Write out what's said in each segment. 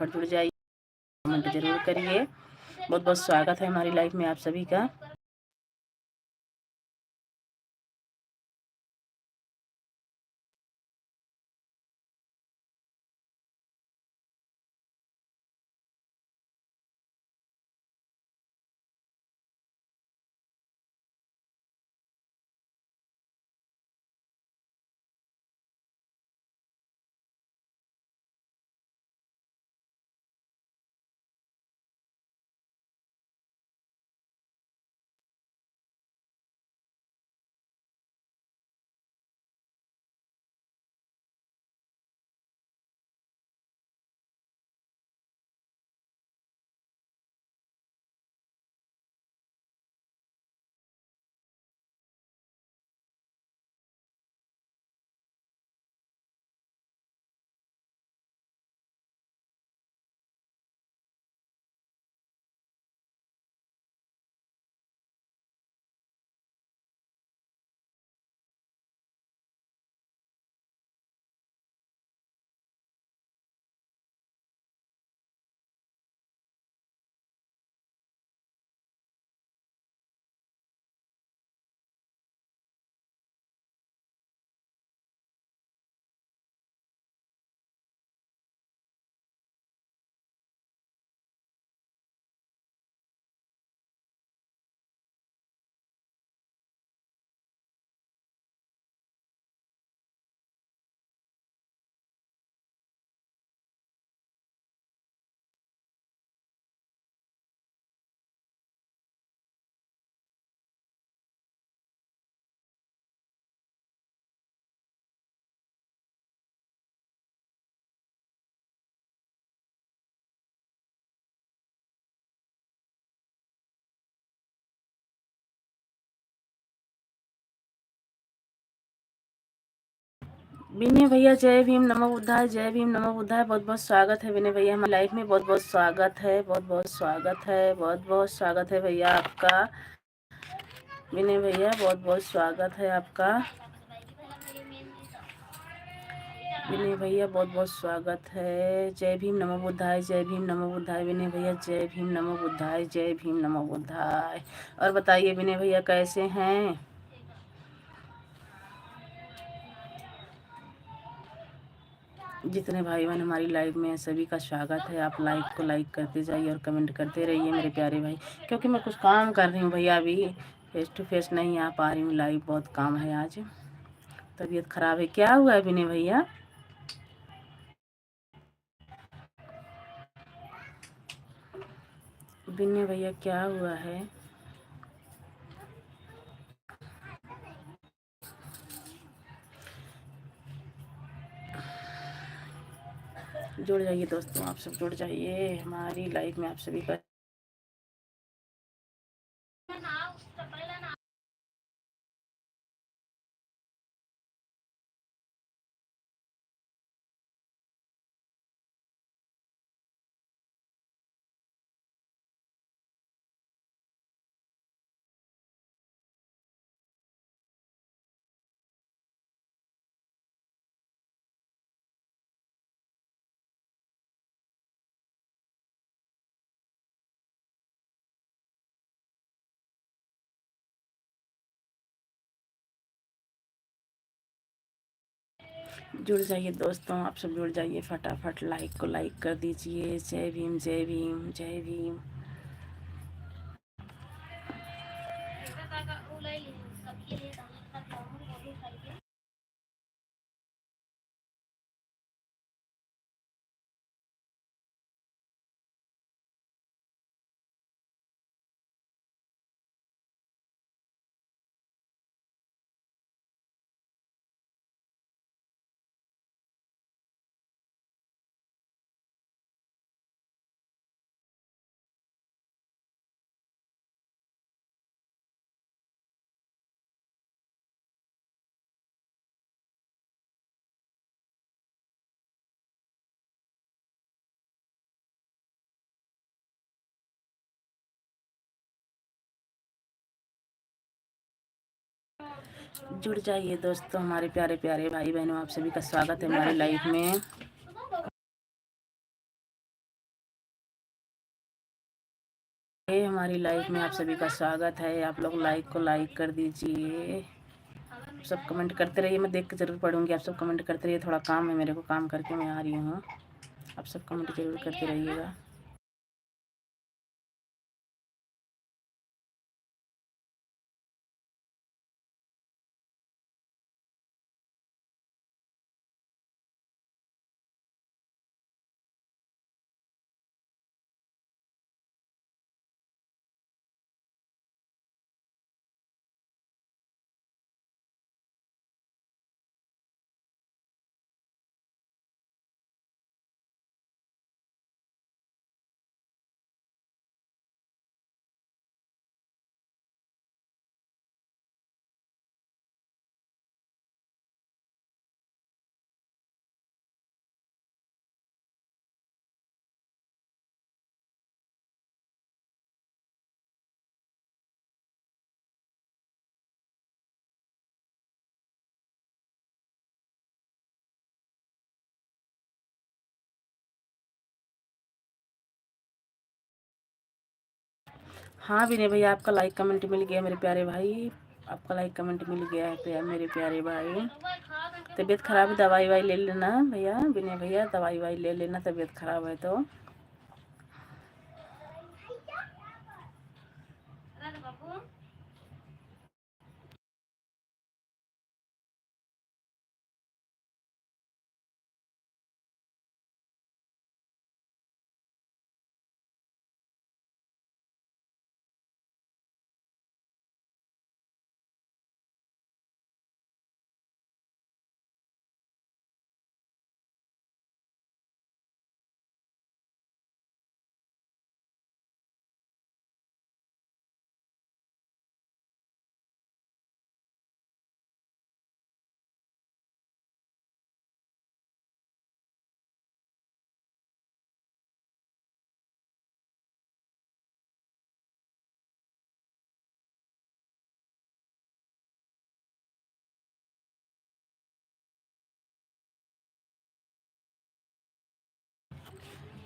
फटाफट जुड़ जाइए, कमेंट जरूर करिए। बहुत बहुत स्वागत है हमारी लाइफ में आप सभी का। विनय भैया जय भीम नमो बुद्धाय, जय भीम नमो बुद्धाय। बहुत बहुत स्वागत है विनय भैया हमारी लाइफ में। बहुत बहुत स्वागत है, बहुत बहुत स्वागत है, बहुत बहुत स्वागत है भैया आपका। विनय भैया बहुत बहुत स्वागत है आपका। विनय भैया बहुत बहुत स्वागत है। जय भीम नमो बुद्धाय, जय भीम नमो बुद्धाय। विनय भैया जय भीम नमो बुद्धाय, जय भीम नमो बुद्धाय। और बताइए विनय भैया कैसे हैं? जितने भाई बहन हमारी लाइव में सभी का स्वागत है। आप लाइक को लाइक करते जाइए और कमेंट करते रहिए मेरे प्यारे भाई, क्योंकि मैं कुछ काम कर रही हूँ भैया, अभी फेस टू फेस नहीं आ पा रही हूँ लाइव। बहुत काम है आज, तबीयत खराब है। क्या हुआ है विनय भैया? विनय भैया क्या हुआ है? जुड़ जाइए दोस्तों, आप सब जुड़ जाइए हमारी लाइफ में। आप सभी का जुड़ जाइए दोस्तों, आप सब जुड़ जाइए फटाफट। लाइक को लाइक कर दीजिए। जय भीम, जय भीम, जय भीम। जुड़ जाइए दोस्तों हमारे प्यारे प्यारे भाई बहनों, आप सभी का स्वागत है हमारी लाइफ में। हमारी लाइफ में आप सभी का स्वागत है। आप लोग लाइक को लाइक कर दीजिए, सब कमेंट करते रहिए। मैं देख के ज़रूर पढ़ूंगी, आप सब कमेंट करते रहिए। थोड़ा काम है मेरे को, काम करके मैं आ रही हूँ। आप सब कमेंट जरूर करते रहिएगा। हाँ विनय भैया, आपका लाइक कमेंट मिल गया मेरे प्यारे भाई। आपका लाइक कमेंट मिल गया है मेरे प्यारे भाई। तबीयत खराब है, दवाई वाई ले लेना भैया। विनय भैया, दवाई वाई ले लेना, तबीयत खराब है तो।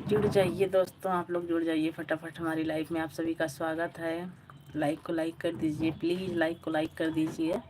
जुड़ जाइए दोस्तों, आप लोग जुड़ जाइए फटाफट। हमारी लाइफ में आप सभी का स्वागत है। लाइक को लाइक कर दीजिए प्लीज़, लाइक को लाइक कर दीजिए।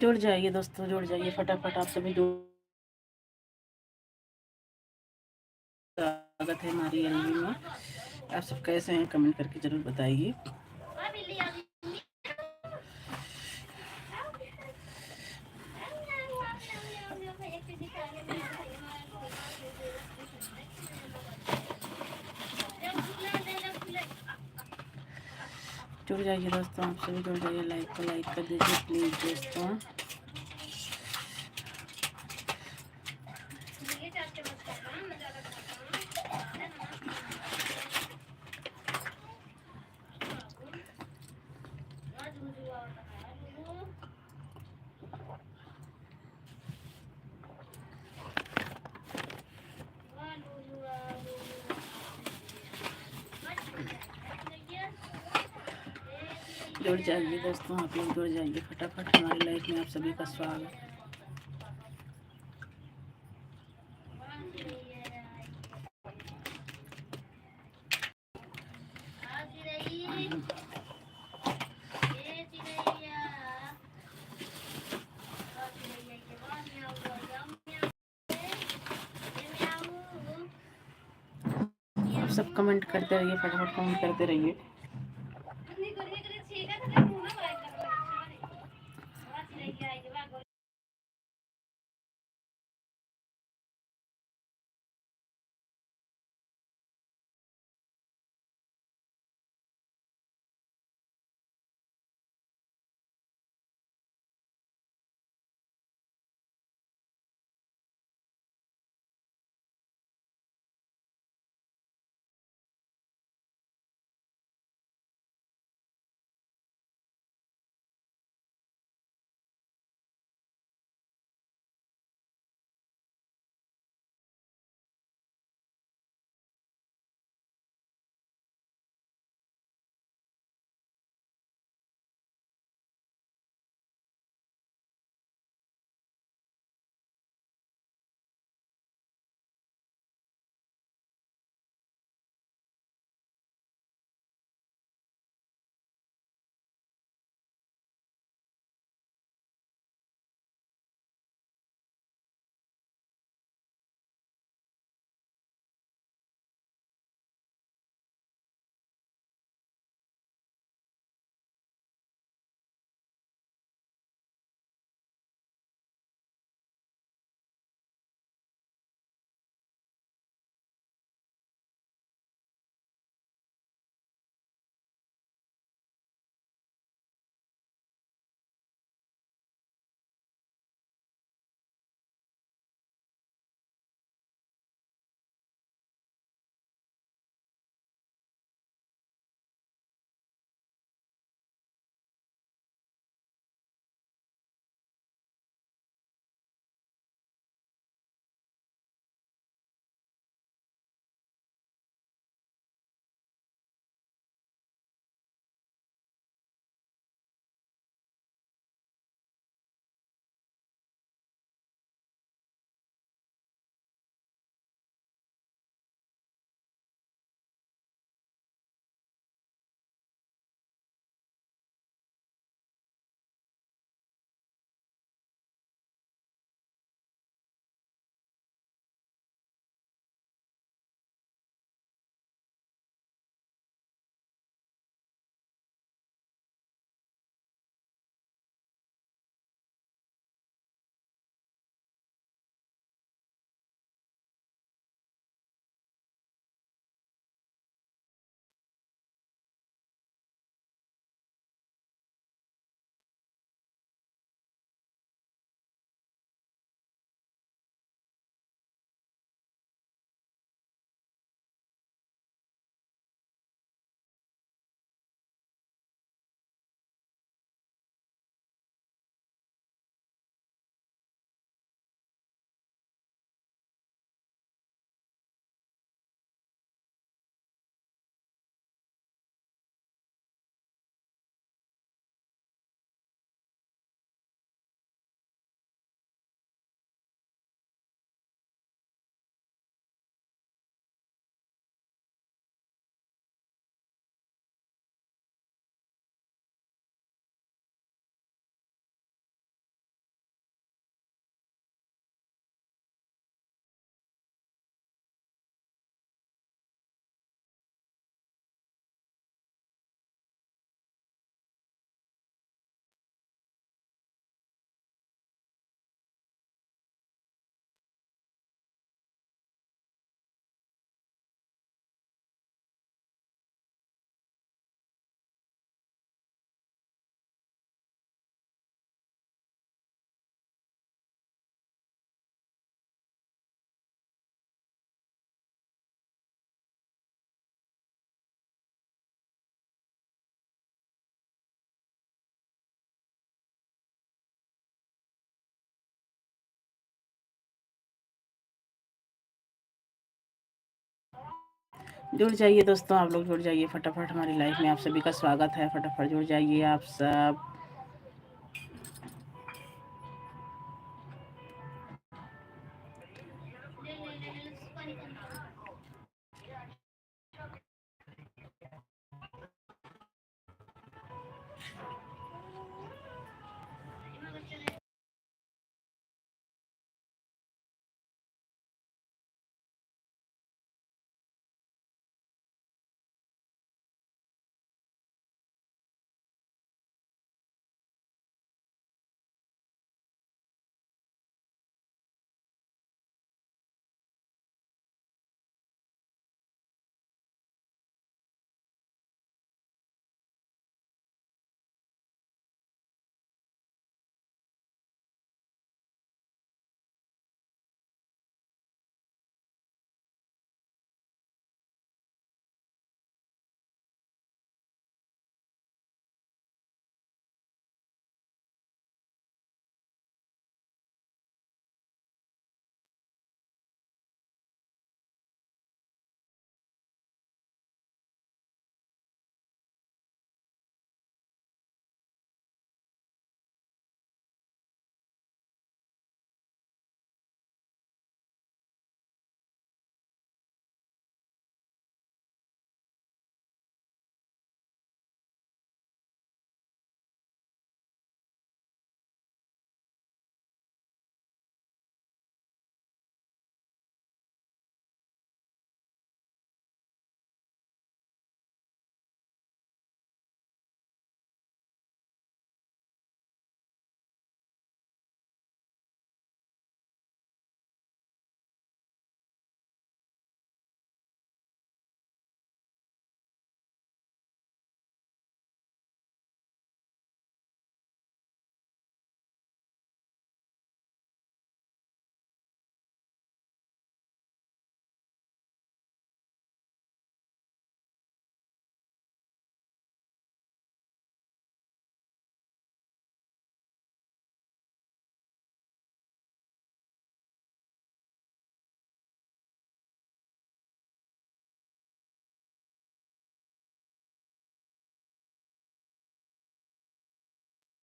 जुड़ जाइए दोस्तों, जुड़ जाइए फटाफट, आप सभी जुड़। स्वागत है हमारी एलवी में। आप सब कैसे हैं कमेंट करके जरूर बताइए। जुड़ जाइए दोस्तों, आप सभी जुड़ जाइए, लाइक को लाइक कर दीजिए प्लीज़ दोस्तों। जुड़ जाइए दोस्तों, आप लोग जुड़ जाइए फटाफट, हमारी लाइफ में आप सभी का स्वागत। आप सब कमेंट करते रहिए, फटाफट कमेंट करते रहिए। जुड़ जाइए दोस्तों, आप लोग जुड़ जाइए फटाफट हमारी लाइफ में। आप सभी का स्वागत है, फटाफट जुड़ जाइए आप सब।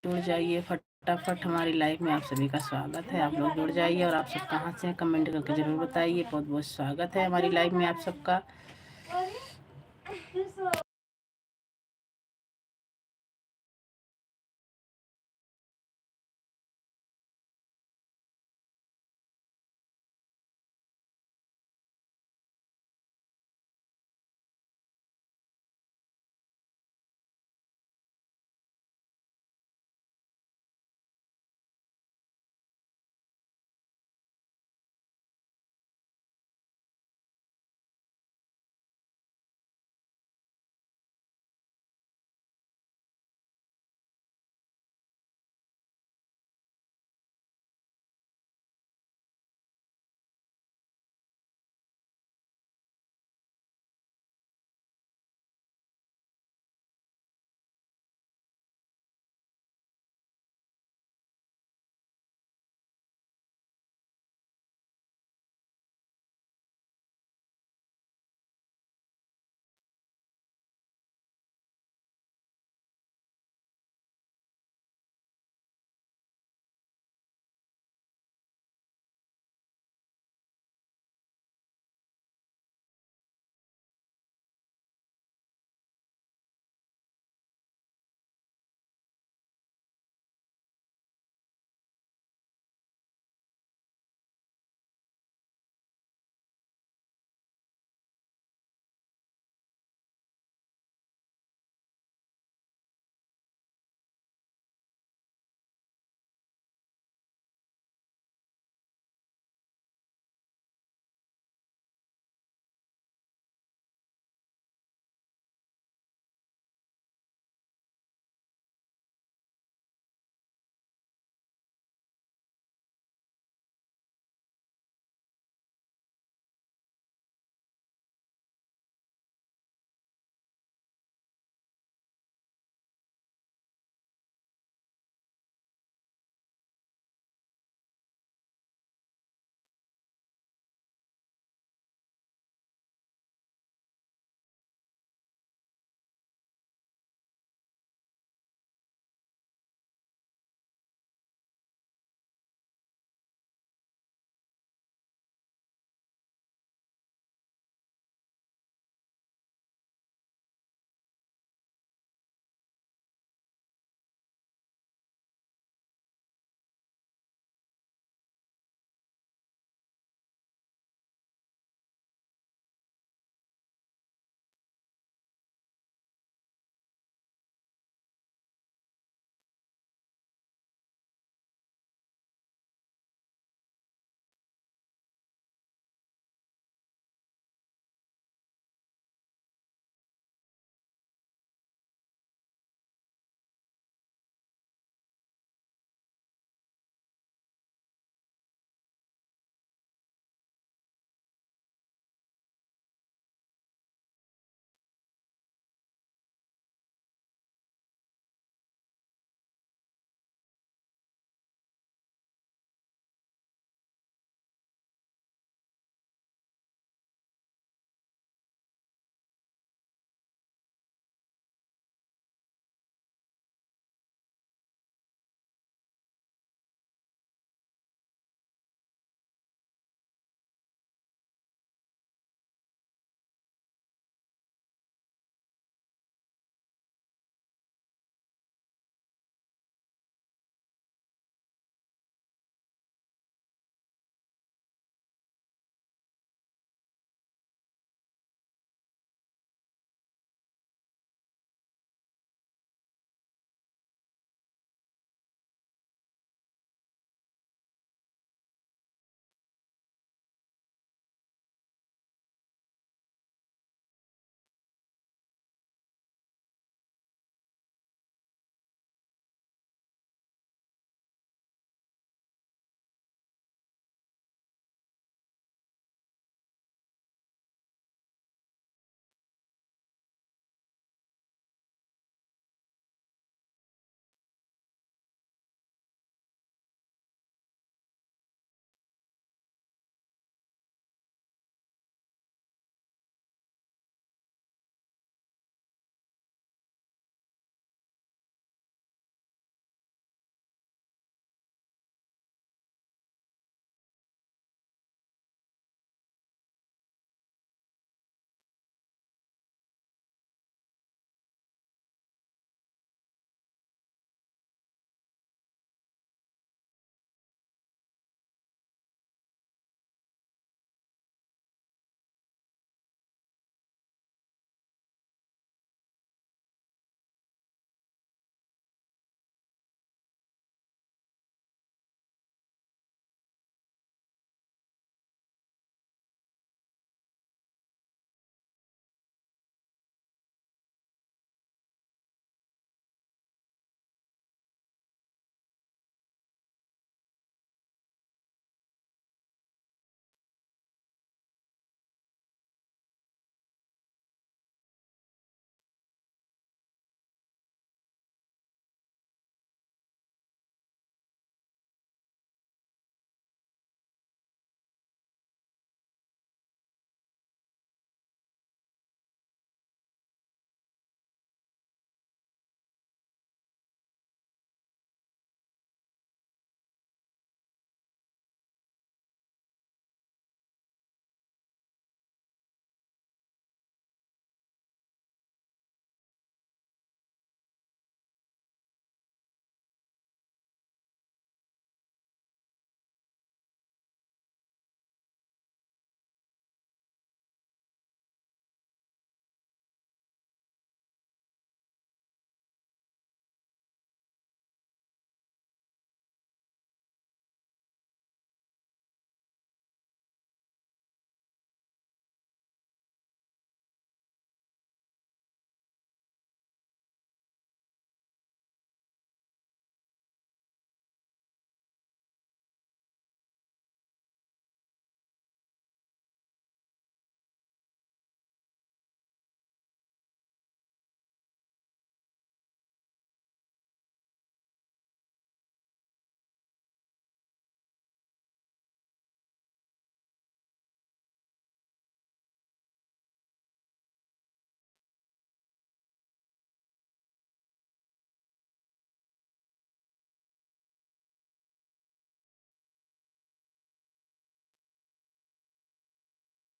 जुड़ जाइए फटाफट हमारी लाइफ में। आप सभी का स्वागत है, आप लोग जुड़ जाइए। और आप सब कहाँ से हैं कमेंट करके ज़रूर बताइए। बहुत बहुत स्वागत है हमारी लाइफ में आप सबका।